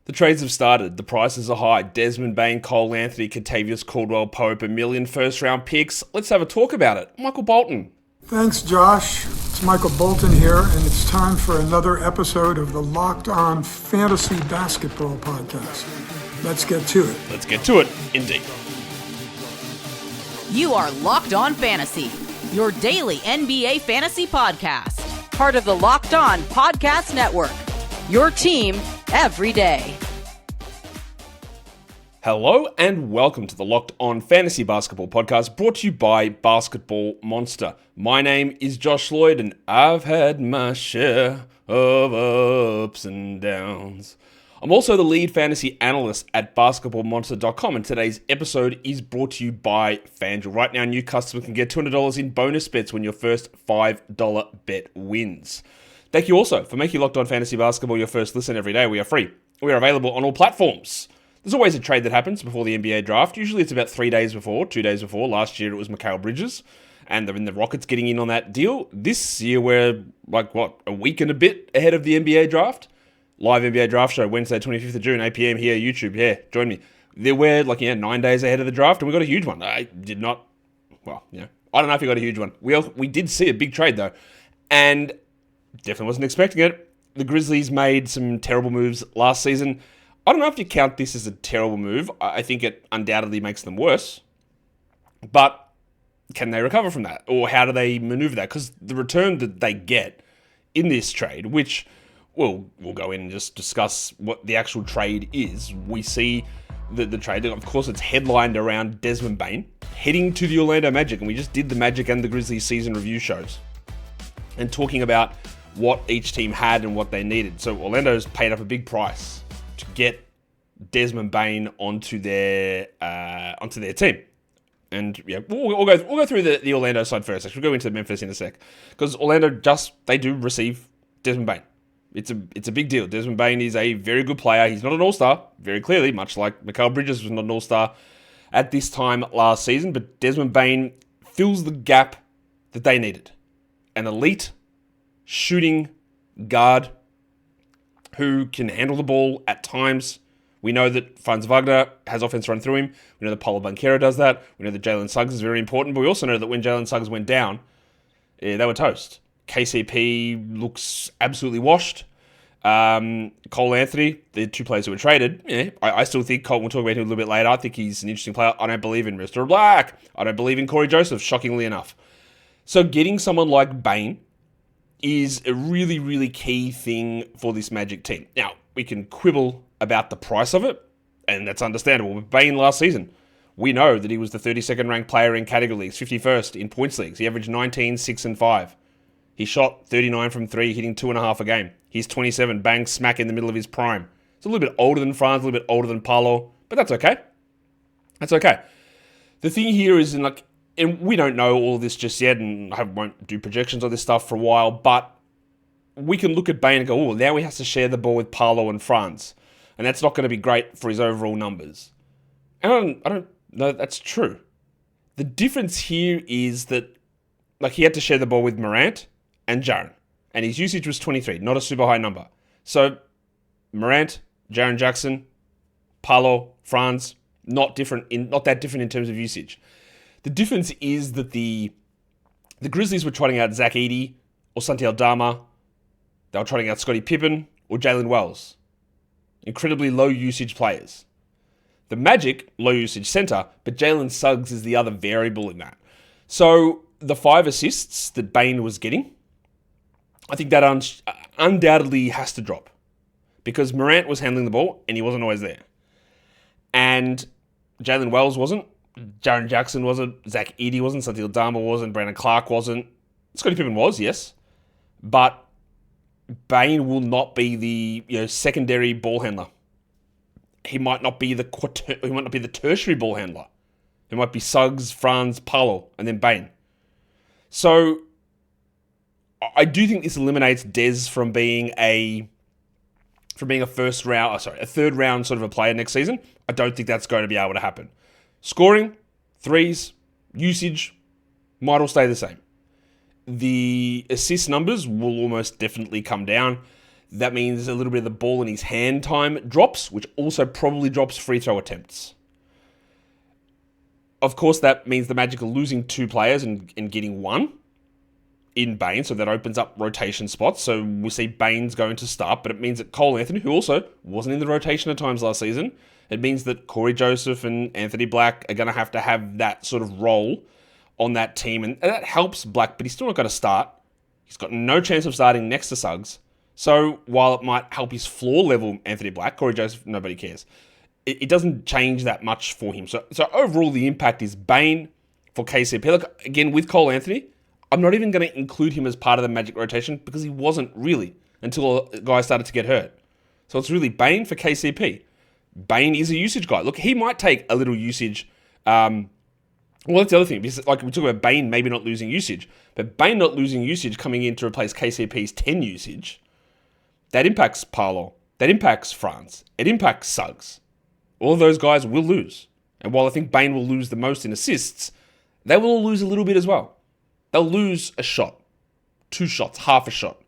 The trades have started. The prices are high. Desmond Bane, Cole Anthony, Kentavious Caldwell-Pope, a million first-round picks. Let's have a talk about it. Michael Bolton. Thanks, Josh. It's Michael Bolton here, and it's time for another episode of the Locked On Fantasy Basketball Podcast. Let's get to it. Let's get to it, indeed. You are Locked On Fantasy, your daily NBA fantasy podcast. Part of the Locked On Podcast Network, your team every day. Hello and welcome to the Locked On Fantasy Basketball Podcast, brought to you by Basketball Monster. My name is Josh Lloyd, and I've had my share of ups and downs. I'm also the lead fantasy analyst at basketballmonster.com, and today's episode is brought to you by FanDuel. Right now, new customers can get $200 in bonus bets when your first $5 bet wins. Thank you also for making Locked On Fantasy Basketball your first listen every day. We are free. We are available on all platforms. There's always a trade that happens before the NBA draft. Usually it's about 3 days before, 2 days before. Last year it was Mikal Bridges, and they're in the Rockets getting in on that deal. This year we're, a week and a bit ahead of the NBA draft. Live NBA draft show, Wednesday, 25th of June, 8 p.m. here, YouTube. Yeah, join me. We're 9 days ahead of the draft, and we got a huge one. I don't know if we got a huge one. We did see a big trade, though, and definitely wasn't expecting it. The Grizzlies made some terrible moves last season. I don't know if you count this as a terrible move. I think it undoubtedly makes them worse. But can they recover from that? Or how do they maneuver that? Because the return that they get in this trade, which we'll go in and just discuss what the actual trade is. We see the trade, of course, it's headlined around Desmond Bane heading to the Orlando Magic. And we just did the Magic and the Grizzlies season review shows and talking about what each team had and what they needed. So Orlando's paid up a big price to get Desmond Bane onto their team. And yeah, we'll go through the Orlando side first. Actually, we'll go into Memphis in a sec, because Orlando they do receive Desmond Bane. It's a big deal. Desmond Bane is a very good player. He's not an all-star, very clearly, much like Mikal Bridges was not an all-star at this time last season. But Desmond Bane fills the gap that they needed. An elite shooting guard who can handle the ball at times. We know that Franz Wagner has offense run through him. We know that Paolo Banchero does that. We know that Jalen Suggs is very important. But we also know that when Jalen Suggs went down, they were toast. KCP looks absolutely washed. Cole Anthony, the two players who were traded, I still think Cole, we'll talk about him a little bit later. I think he's an interesting player. I don't believe in Mr. Black. I don't believe in Corey Joseph, shockingly enough. So getting someone like Bane is a really, really key thing for this Magic team. Now, we can quibble about the price of it, and that's understandable. With Bane last season, we know that he was the 32nd ranked player in category leagues, 51st in points leagues. He averaged 19, 6, and 5. He shot 39 from 3, hitting 2.5 a game. He's 27, bang smack in the middle of his prime. It's a little bit older than Franz, a little bit older than Paolo, but that's okay. That's okay. The thing here is, and we don't know all of this just yet, and I won't do projections on this stuff for a while, but we can look at Bane and go, now he has to share the ball with Paolo and Franz, and that's not going to be great for his overall numbers. And I don't know that's true. The difference here is that he had to share the ball with Morant and Jaren, and his usage was 23, not a super high number. So Morant, Jaren Jackson, Paolo, Franz, not that different in terms of usage. The difference is that the Grizzlies were trotting out Zach Edey or Santi Aldama. They were trotting out Scottie Pippen or Jalen Wells. Incredibly low usage players. The Magic, low usage center, but Jalen Suggs is the other variable in that. So the 5 assists that Bane was getting, I think that undoubtedly has to drop, because Morant was handling the ball and he wasn't always there. And Jalen Wells wasn't. Jaren Jackson wasn't. Zach Edey wasn't. Santi Aldama wasn't. Brandon Clark wasn't. Scottie Pippen was, yes. But Bane will not be the secondary ball handler. He might not be the tertiary ball handler. It might be Suggs, Franz, Paolo, and then Bane. So I do think this eliminates Dez from being a third round sort of a player next season. I don't think that's going to be able to happen. Scoring, threes, usage might all stay the same. The assist numbers will almost definitely come down. That means a little bit of the ball in his hand time drops, which also probably drops free throw attempts. Of course, that means the Magic are losing 2 players and getting 1 in Bane, so that opens up rotation spots. So we see Bane's going to start, but it means that Cole Anthony, who also wasn't in the rotation at times last season, it means that Corey Joseph and Anthony Black are going to have that sort of role on that team, and that helps Black, but he's still not going to start. He's got no chance of starting next to Suggs. So while it might help his floor level Anthony Black, Corey Joseph, nobody cares. It doesn't change that much for him. So overall, the impact is Bane for KCP. Look, again, with Cole Anthony, I'm not even going to include him as part of the Magic rotation because he wasn't really until guys started to get hurt. So it's really Bane for KCP. Bane is a usage guy. Look, he might take a little usage. Well, that's the other thing. Because, like we talk about Bane maybe not losing usage, but Bane not losing usage coming in to replace KCP's 10 usage, that impacts Paolo. That impacts Franz. It impacts Suggs. All of those guys will lose. And while I think Bane will lose the most in assists, they will all lose a little bit as well. They'll lose a shot, 2 shots, half a shot.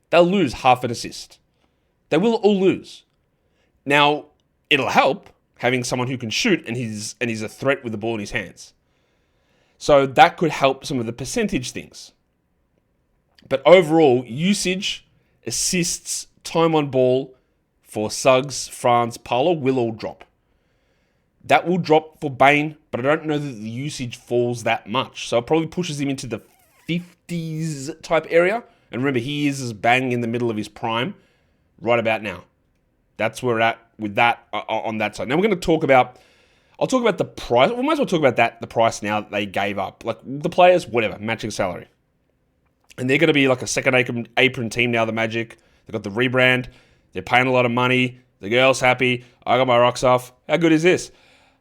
They'll lose half an assist. They will all lose. Now, it'll help having someone who can shoot and he's a threat with the ball in his hands. So that could help some of the percentage things. But overall, usage, assists, time on ball for Suggs, Franz, Paolo will all drop. That will drop for Bane, but I don't know that the usage falls that much. So it probably pushes him into the 50s type area. And remember, he is bang in the middle of his prime right about now. That's where we're at with that on that side. Now we're going to talk about, I'll talk about the price. We might as well talk about the price now that they gave up. Like the players, whatever, matching salary. And they're going to be like a second apron team now, the Magic. They've got the rebrand. They're paying a lot of money. The girl's happy. I got my rocks off. How good is this?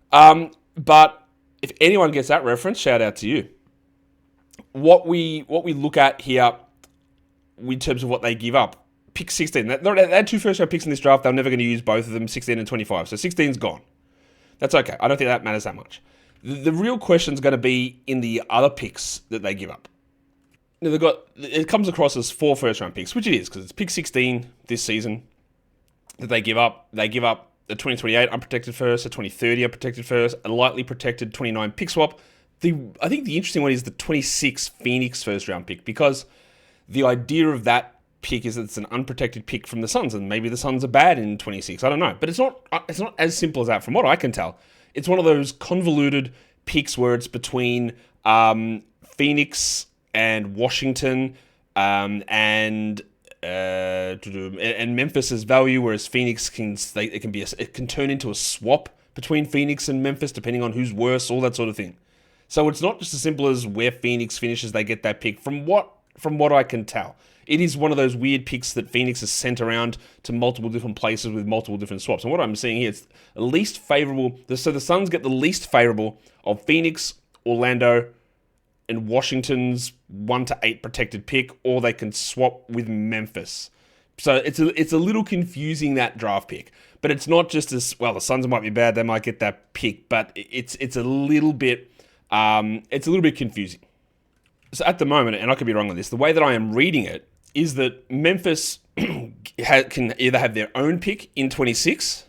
But if anyone gets that reference, shout out to you. What we look at here in terms of what they give up, pick 16. They had 2 first-round picks in this draft. They're never going to use both of them, 16 and 25. So 16's gone. That's okay. I don't think that matters that much. The real question is going to be in the other picks that they give up. Now it comes across as 4 first-round picks, which it is because it's pick 16 this season that they give up. They give up a 2028 unprotected first, a 2030 unprotected first, a lightly protected 29 pick swap. I think the interesting one is the 26 Phoenix first round pick, because the idea of that pick is that it's an unprotected pick from the Suns, and maybe the Suns are bad in 26. I don't know, but it's not as simple as that from what I can tell. It's one of those convoluted picks where it's between Phoenix and Washington and Memphis's value, whereas Phoenix it can turn into a swap between Phoenix and Memphis depending on who's worse, all that sort of thing. So it's not just as simple as where Phoenix finishes, they get that pick. From what I can tell, it is one of those weird picks that Phoenix has sent around to multiple different places with multiple different swaps. And what I'm seeing here, it's the least favorable. So the Suns get the least favorable of Phoenix, Orlando, and Washington's 1 to 8 protected pick, or they can swap with Memphis. So it's a little confusing, that draft pick. But it's not just as, well, the Suns might be bad, they might get that pick, but it's a little bit confusing. So at the moment, and I could be wrong on this, the way that I am reading it is that Memphis can either have their own pick in 26,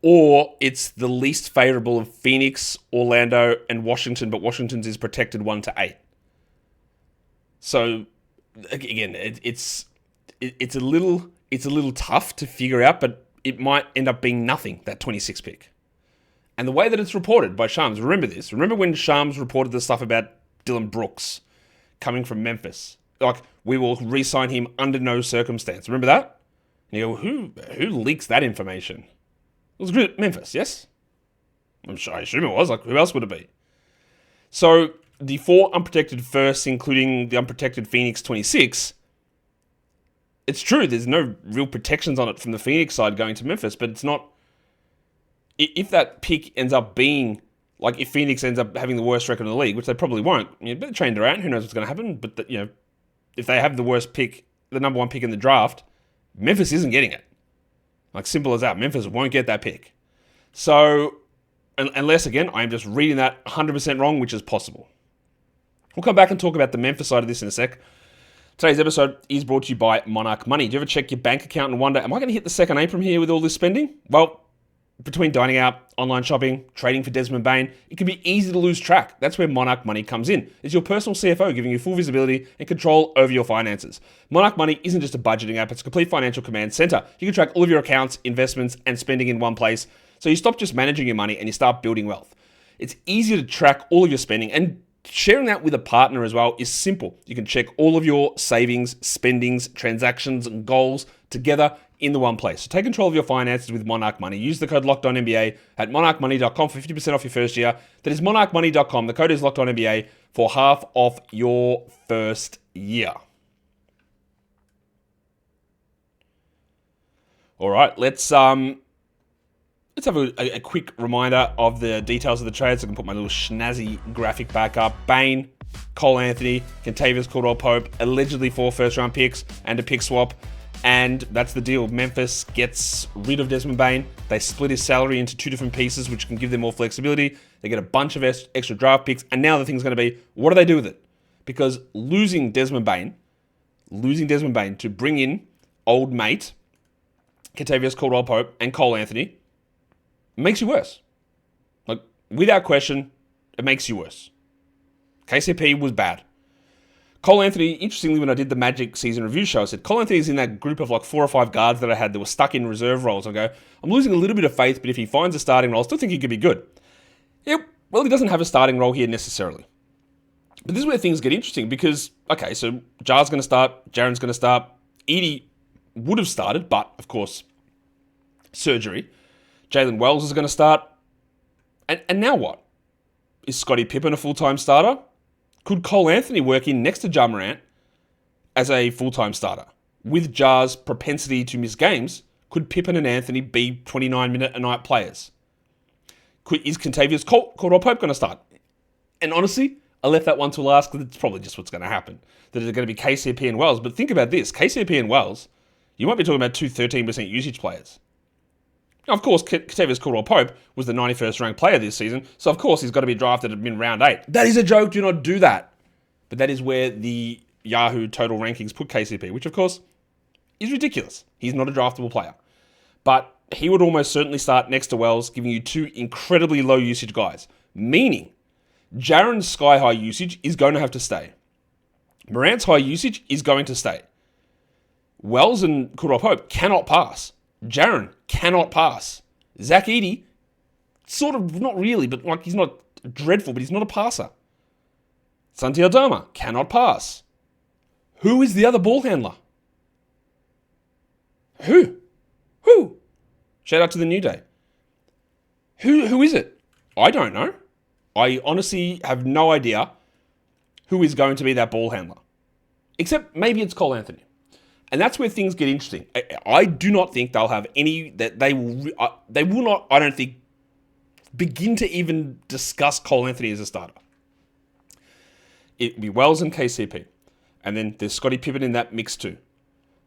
or it's the least favorable of Phoenix, Orlando, and Washington, but Washington's is protected 1 to 8. So again, it's a little tough to figure out, but it might end up being nothing, that 26 pick. And the way that it's reported by Shams, remember when Shams reported the stuff about Dylan Brooks coming from Memphis? Like, we will re-sign him under no circumstance. Remember that? And you go, who leaks that information? It was Memphis, yes? I assume it was. Like, who else would it be? So, the 4 unprotected firsts, including the unprotected Phoenix 26, it's true, there's no real protections on it from the Phoenix side going to Memphis, but it's not... If that pick ends up being... Like, if Phoenix ends up having the worst record in the league, which they probably won't, but train Durant, who knows what's going to happen, but, if they have the worst pick, the number 1 pick in the draft, Memphis isn't getting it. Like, simple as that. Memphis won't get that pick. So, unless, again, I am just reading that 100% wrong, which is possible. We'll come back and talk about the Memphis side of this in a sec. Today's episode is brought to you by Monarch Money. Do you ever check your bank account and wonder, am I going to hit the second apron here with all this spending? Well, between dining out, online shopping, trading for Desmond Bane, it can be easy to lose track. That's where Monarch Money comes in. It's your personal CFO giving you full visibility and control over your finances. Monarch Money isn't just a budgeting app, it's a complete financial command center. You can track all of your accounts, investments, and spending in one place, so you stop just managing your money and you start building wealth. It's easier to track all of your spending, and sharing that with a partner as well is simple. You can check all of your savings, spendings, transactions, and goals together in the one place. So take control of your finances with Monarch Money. Use the code LOCKEDONNBA at monarchmoney.com for 50% off your first year. That is monarchmoney.com. The code is LOCKEDONNBA for half off your first year. All right, let's have a quick reminder of the details of the trades. I can put my little snazzy graphic back up. Bane, Cole Anthony, Kentavious Caldwell-Pope, allegedly 4 first-round picks and a pick swap. And that's the deal. Memphis gets rid of Desmond Bane. They split his salary into 2 different pieces, which can give them more flexibility. They get a bunch of extra draft picks. And now the thing's going to be, what do they do with it? Because losing Desmond Bane to bring in old mate, Kentavious Caldwell-Pope, and Cole Anthony, makes you worse. Like, without question, it makes you worse. KCP was bad. Cole Anthony, interestingly, when I did the Magic season review show, I said, Cole Anthony's in that group of like 4 or 5 guards that I had that were stuck in reserve roles. I go, I'm losing a little bit of faith, but if he finds a starting role, I still think he could be good. Yeah, well, he doesn't have a starting role here necessarily. But this is where things get interesting because, okay, so Jar's going to start, Jaren's going to start, Edie would have started, but, of course, surgery. Jalen Wells is going to start. And now what? Is Scottie Pippen a full-time starter? Could Cole Anthony work in next to Ja Morant as a full-time starter? With Ja's propensity to miss games, could Pippen and Anthony be 29-minute-a-night players? Is Kentavious Caldwell-Pope going to start? And honestly, I left that one till last because it's probably just what's going to happen. That it's going to be KCP and Wells. But think about this. KCP and Wells, you might be talking about 2 13% usage players. Now, of course, Kentavious Caldwell-Pope was the 91st ranked player this season, so of course he's got to be drafted in round 8. That is a joke, do not do that. But that is where the Yahoo total rankings put KCP, which of course is ridiculous. He's not a draftable player. But he would almost certainly start next to Wells, giving you 2 incredibly low usage guys. Meaning, Jaren's sky-high usage is going to have to stay. Morant's high usage is going to stay. Wells and Caldwell-Pope cannot pass. Jaren cannot pass. Zach Edey, sort of, not really, but like he's not dreadful, but he's not a passer. Santi Aldama cannot pass. Who is the other ball handler? Who? Shout out to the New Day. Who is it? I don't know. I honestly have no idea who is going to be that ball handler. Except maybe it's Cole Anthony. And that's where things get interesting. I do not think they'll have any, that they will not, I don't think, begin to even discuss Cole Anthony as a starter. It'll be Wells and KCP. And then there's Scottie Pippen in that mix too.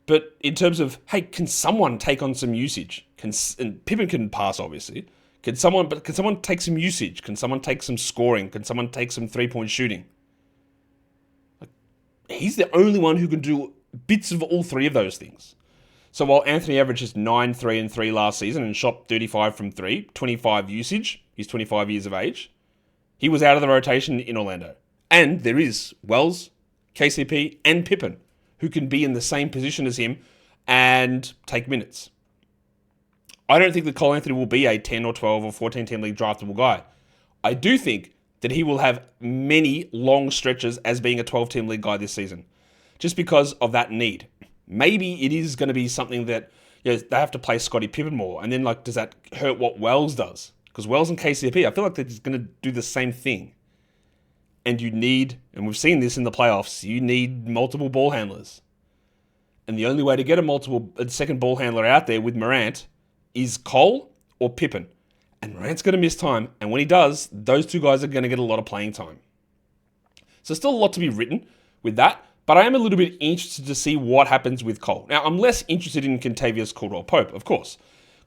But in terms of, hey, can someone take on some usage? And Pippen can pass, obviously. Can someone take some usage? Can someone take some scoring? Can someone take some 3-point shooting? He's the only one who can do bits of all 3 of those things. So while Anthony averages 9, 3, and 3 last season and shot 35 from 3, 25 usage, he's 25 years of age, he was out of the rotation in Orlando. And there is Wells, KCP, and Pippen who can be in the same position as him and take minutes. I don't think that Cole Anthony will be a 10 or 12 or 14-team league draftable guy. I do think that he will have many long stretches as being a 12-team league guy this season, just because of that need. Maybe it is going to be something that, you know, they have to play Scottie Pippen more, and then like, does that hurt what Wells does? Because Wells and KCP, I feel like they're just going to do the same thing. And you need, and we've seen this in the playoffs, you need multiple ball handlers. And the only way to get a second ball handler out there with Morant is Cole or Pippen. And Morant's going to miss time. And when he does, those 2 guys are going to get a lot of playing time. So still a lot to be written with that. But I am a little bit interested to see what happens with Cole. Now, I'm less interested in Kentavious Caldwell-Pope, of course.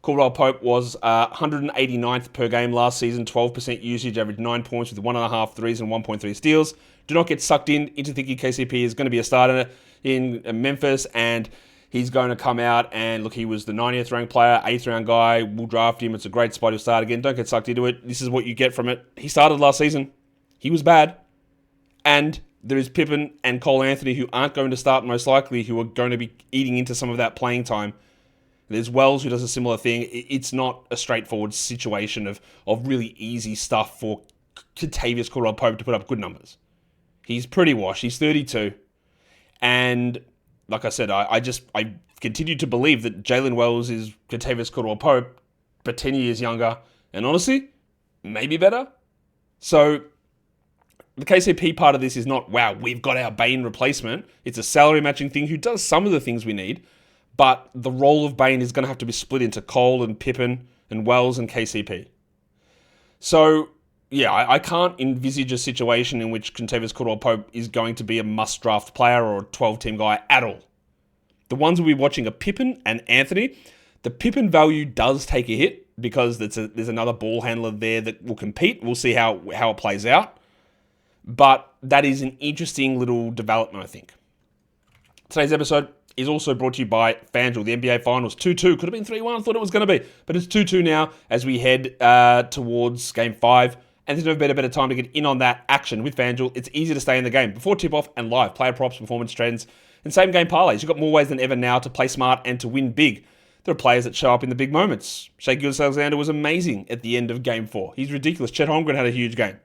Caldwell-Pope was 189th per game last season, 12% usage, averaged 9 points with 1.5 threes and 1.3 steals. Do not get sucked into thinking KCP is going to be a starter. in Memphis, and he's going to come out and look, he was the 90th ranked player, 8th round guy. We'll draft him. It's a great spot. He'll start again. Don't get sucked into it. This is what you get from it. He started last season. He was bad. And there is Pippen and Cole Anthony who aren't going to start most likely, who are going to be eating into some of that playing time. There's Wells who does a similar thing. It's not a straightforward situation of really easy stuff for Kentavious Caldwell-Pope to put up good numbers. He's pretty washed. He's 32. And like I said, I continue to believe that Jalen Wells is Kentavious Caldwell-Pope, but 10 years younger. And honestly, maybe better. So the KCP part of this is not, wow, we've got our Bane replacement. It's a salary matching thing who does some of the things we need. But the role of Bane is going to have to be split into Cole and Pippen and Wells and KCP. So, yeah, I can't envisage a situation in which Kentavious Caldwell-Pope is going to be a must-draft player or a 12-team guy at all. The ones we'll be watching are Pippen and Anthony. The Pippen value does take a hit because there's another ball handler there that will compete. We'll see how it plays out. But that is an interesting little development, I think. Today's episode is also brought to you by FanDuel. The NBA Finals 2-2. Could have been 3-1. I thought it was going to be. But it's 2-2 now as we head towards Game 5. And there's never been a better time to get in on that action with FanDuel. It's easy to stay in the game before tip-off and live. Player props, performance trends, and same-game parlays. You've got more ways than ever now to play smart and to win big. There are players that show up in the big moments. Shai Gilgeous-Alexander was amazing at the end of Game 4. He's ridiculous. Chet Holmgren had a huge game.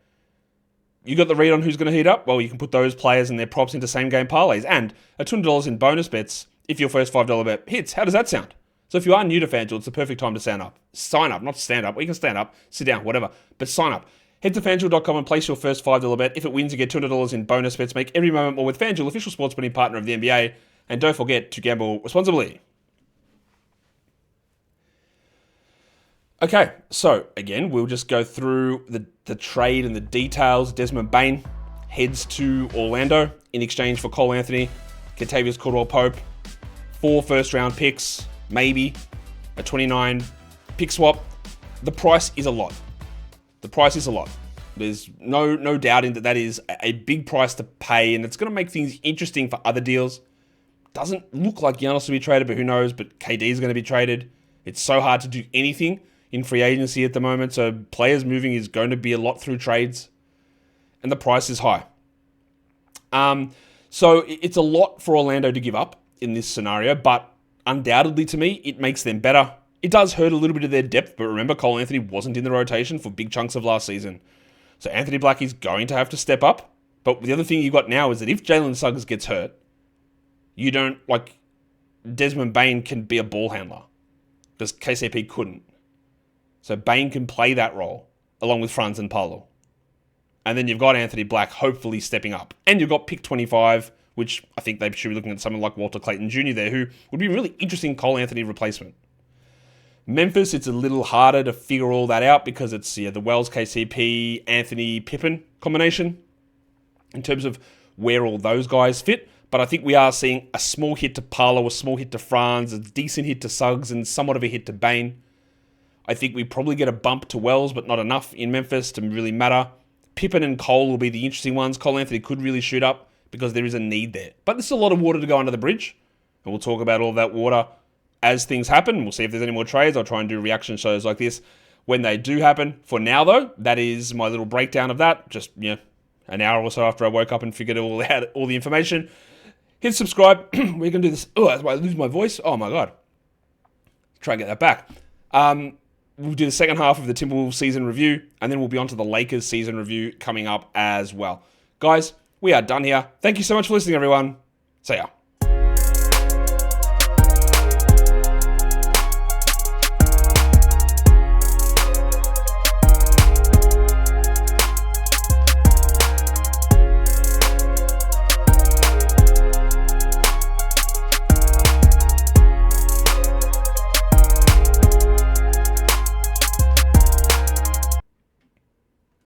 You got the read on who's going to heat up? Well, you can put those players and their props into same-game parlays. And a $200 in bonus bets if your first $5 bet hits. How does that sound? So if you are new to FanDuel, it's the perfect time to sign up. Sign up, not stand up. Well, you can stand up, sit down, whatever. But sign up. Head to FanDuel.com and place your first $5 bet. If it wins, you get $200 in bonus bets. Make every moment more with FanDuel, official sports betting partner of the NBA. And don't forget to gamble responsibly. Okay, so again, we'll just go through the trade and the details. Desmond Bane heads to Orlando in exchange for Cole Anthony, Kentavious Caldwell-Pope, 4 first-round picks, maybe a 29 pick swap. The price is a lot. There's no doubting that is a big price to pay, and it's going to make things interesting for other deals. Doesn't look like Giannis will be traded, but who knows? But KD is going to be traded. It's so hard to do anything in free agency at the moment, so players moving is going to be a lot through trades, and the price is high. So it's a lot for Orlando to give up in this scenario, but undoubtedly to me, it makes them better. It does hurt a little bit of their depth, but remember, Cole Anthony wasn't in the rotation for big chunks of last season. So Anthony Black is going to have to step up. But the other thing you got now is that if Jalen Suggs gets hurt, you don't, Desmond Bane can be a ball handler, because KCP couldn't. So Bane can play that role, along with Franz and Paolo. And then you've got Anthony Black hopefully stepping up. And you've got pick 25, which I think they should be looking at someone like Walter Clayton Jr. there, who would be a really interesting Cole Anthony replacement. Memphis, it's a little harder to figure all that out because it's the Wells, KCP, Anthony, Pippen combination in terms of where all those guys fit. But I think we are seeing a small hit to Paolo, a small hit to Franz, a decent hit to Suggs, and somewhat of a hit to Bane. I think we probably get a bump to Wells, but not enough in Memphis to really matter. Pippen and Cole will be the interesting ones. Cole Anthony could really shoot up because there is a need there. But there's a lot of water to go under the bridge. And we'll talk about all of that water as things happen. We'll see if there's any more trades. I'll try and do reaction shows like this when they do happen. For now, though, that is my little breakdown of that. Just, an hour or so after I woke up and figured all the information. Hit subscribe. We're going to do this. Oh, that's why I lose my voice. Oh, my God. Try and get that back. We'll do the second half of the Timberwolves season review, and then we'll be on to the Lakers season review coming up as well. Guys, we are done here. Thank you so much for listening, everyone. See ya.